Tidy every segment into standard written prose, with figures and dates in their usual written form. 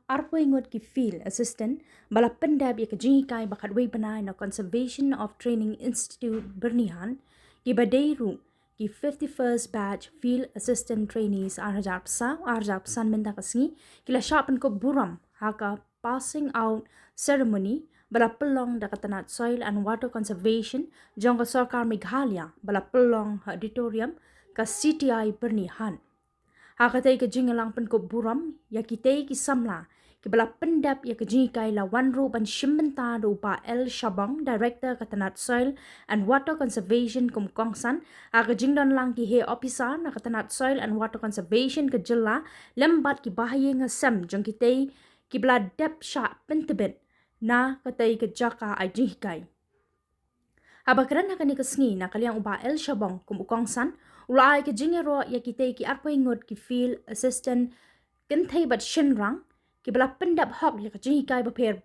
arpo ngut ki field assistant bala pyndep ya kajingikai bakat wei banai na Conservation of Training Institute Byrnihat ki badeiru ki 51st batch field assistant trainees arjap san menta kasni kila shapen ko burom haka passing out ceremony bala pelong da katanat soil and water conservation jongka sarkar Meghalaya bala pelong auditorium ka CTI Byrnihat hakatay ka jingalang Pynkup burom ya kitay ki samla ki bala pyndep ya kajingikai la wanru ban shimbentado pa El Shabang Director Katanat Soil and Water Conservation kumkongsan jingdon lang ki he officer na Katanat Soil and Water Conservation ka jilla lembat ki bahaye nga sem jong kitay ki bala dep sha pentebet na katay ka jaka ay jingikai habakran na kani kasngi na kaliang uba El Shabang kumukongsan ulay ka jingero ya kitay ki arpoy ngut ki field assistant kentay bat shinrang ki bala pyndep hok ya ka jingikai ba per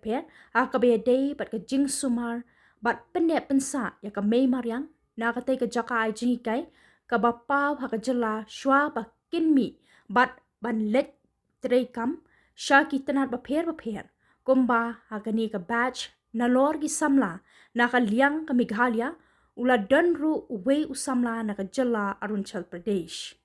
akabe day bat ka jing sumar bat pyndep pensa ya ka may maryang na katay ka jaka ay jingikai ka bapaw ha ka jala shwa ba kinmi bat ban let trekam sha ki tanat ba per kumba ha kani ka batch na lor ki samla na ka liang ka Meghalaya ula donru uwe usamla na ka jala Arunachal Pradesh.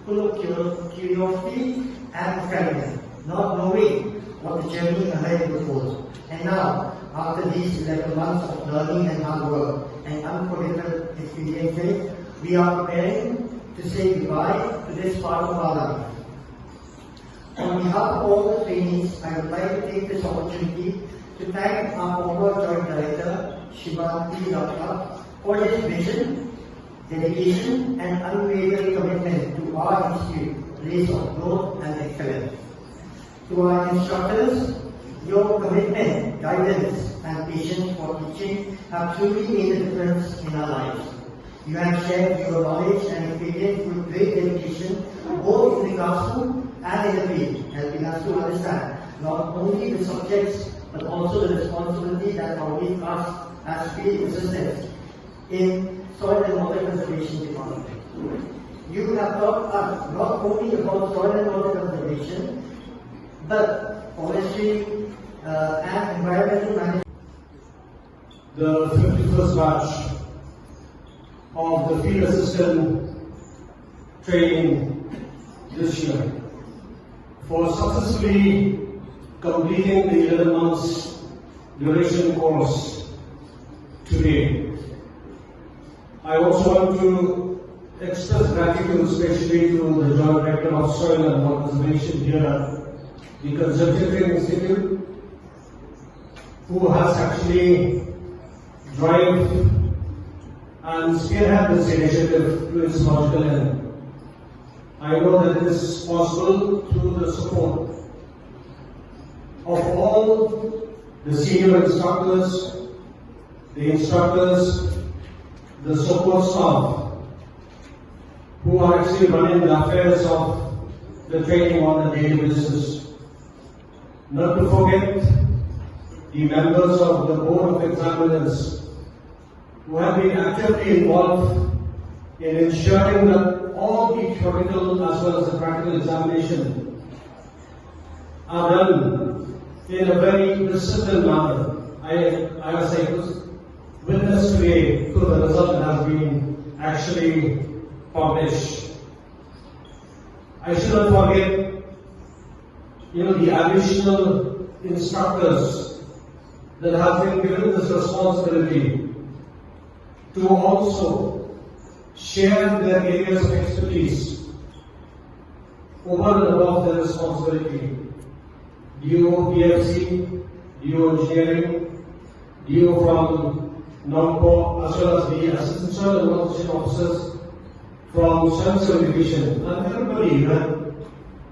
Full of curiosity and excitement, not knowing what the journey ahead would hold. And now, after these 11 months of learning and hard work and unforgettable experiences, we are preparing to say goodbye to this part of our life. On behalf of all the trainees, I would like to take this opportunity to thank our former Joint Director, Shrimanti Dr. for his vision, dedication and unwavering commitment to our institute, place of growth and excellence. To our instructors, your commitment, guidance and patience for teaching have truly made a difference in our lives. You have shared your knowledge and experience with great dedication, both in the classroom and in the field, helping us to understand not only the subjects but also the responsibility that awaits us as field assistants in soil and water conservation department. You have taught us not only about soil and water conservation, but forestry and environmental management. The 51st batch of the field assistant training this year for successfully completing the 11 months duration course today. I also want to express gratitude especially to the Joint Director of Soil and Water Conservation here at the Conservatory Institute, who has actually driven and spearhead this initiative to its logical end. I know that it is possible through the support of all the senior instructors, the support staff who are actually running the affairs of the training on a daily basis. Not to forget the members of the Board of Examiners who have been actively involved in ensuring that all the theoretical as well as the practical examination are done in a very disciplined manner. I was witness today to the result that has been actually published. I should not forget, the additional instructors that has been given this responsibility to also share their areas of expertise over and above their responsibility. DO PFC, DO Engineering, DO from NOMCO, as well as the Assistant Soil and Watershed Officers from Soil Division, and everybody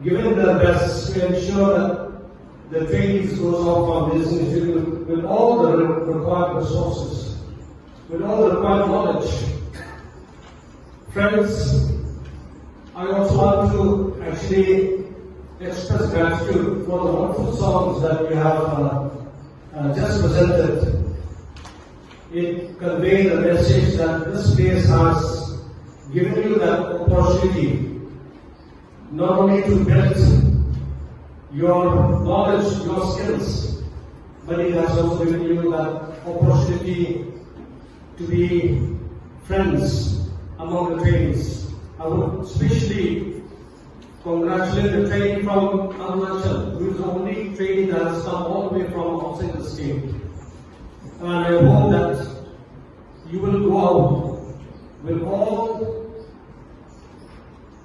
given their best to ensure that the trainees goes off on this institute with all the required resources, with all the required knowledge. Friends, I also want to actually express gratitude for the wonderful songs that you have just presented. It conveys the message that this place has given you that opportunity not only to build your knowledge, your skills, but it has also given you that opportunity to be friends among the trainees. I would especially congratulate the trainee from Arunachal, who is the only trainee that has come all the way from outside the state. And I hope that you will go out with all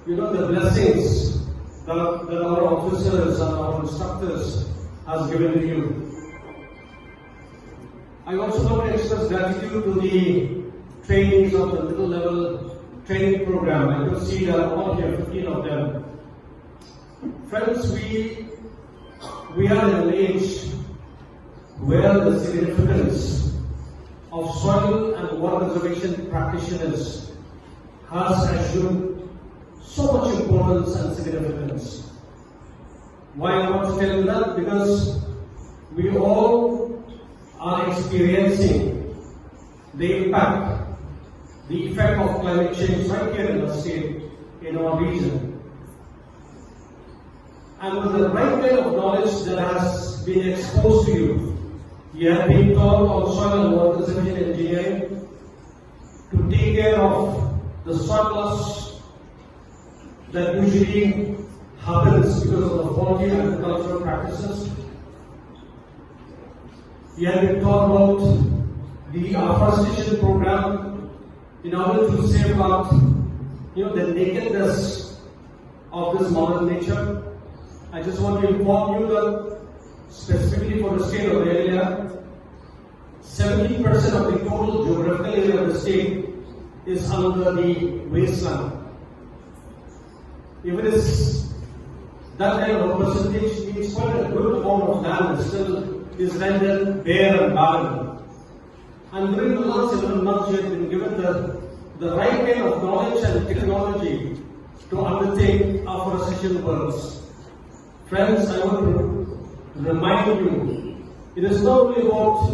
the blessings that our officers and our instructors has given to you. I also want to express gratitude to the trainees of the middle level training program. I can see that all here, 15 of them. Friends, we are in an age where the significance of soil and water conservation practitioners has assumed so much importance and significance. Why I want to tell you that? Because we all are experiencing the impact, the effect of climate change right here in the state, in our region. And with the right kind of knowledge that has been exposed to you, you have been taught on soil and water conservation engineering to take care of the surplus that usually happens because of the faulty agricultural practices. We have been taught about the afforestation program in order to safeguard the nakedness of this modern nature. I just want to inform you that specifically for the state of the area, 70% of the total geographical area of the state is under the wasteland. Even if that kind of a percentage means quite a good amount of land still is rendered bare and barren. And during the last 11 months, you have been given the right kind of knowledge and technology to undertake afforestation works. Friends, I want to remind you, it is not only about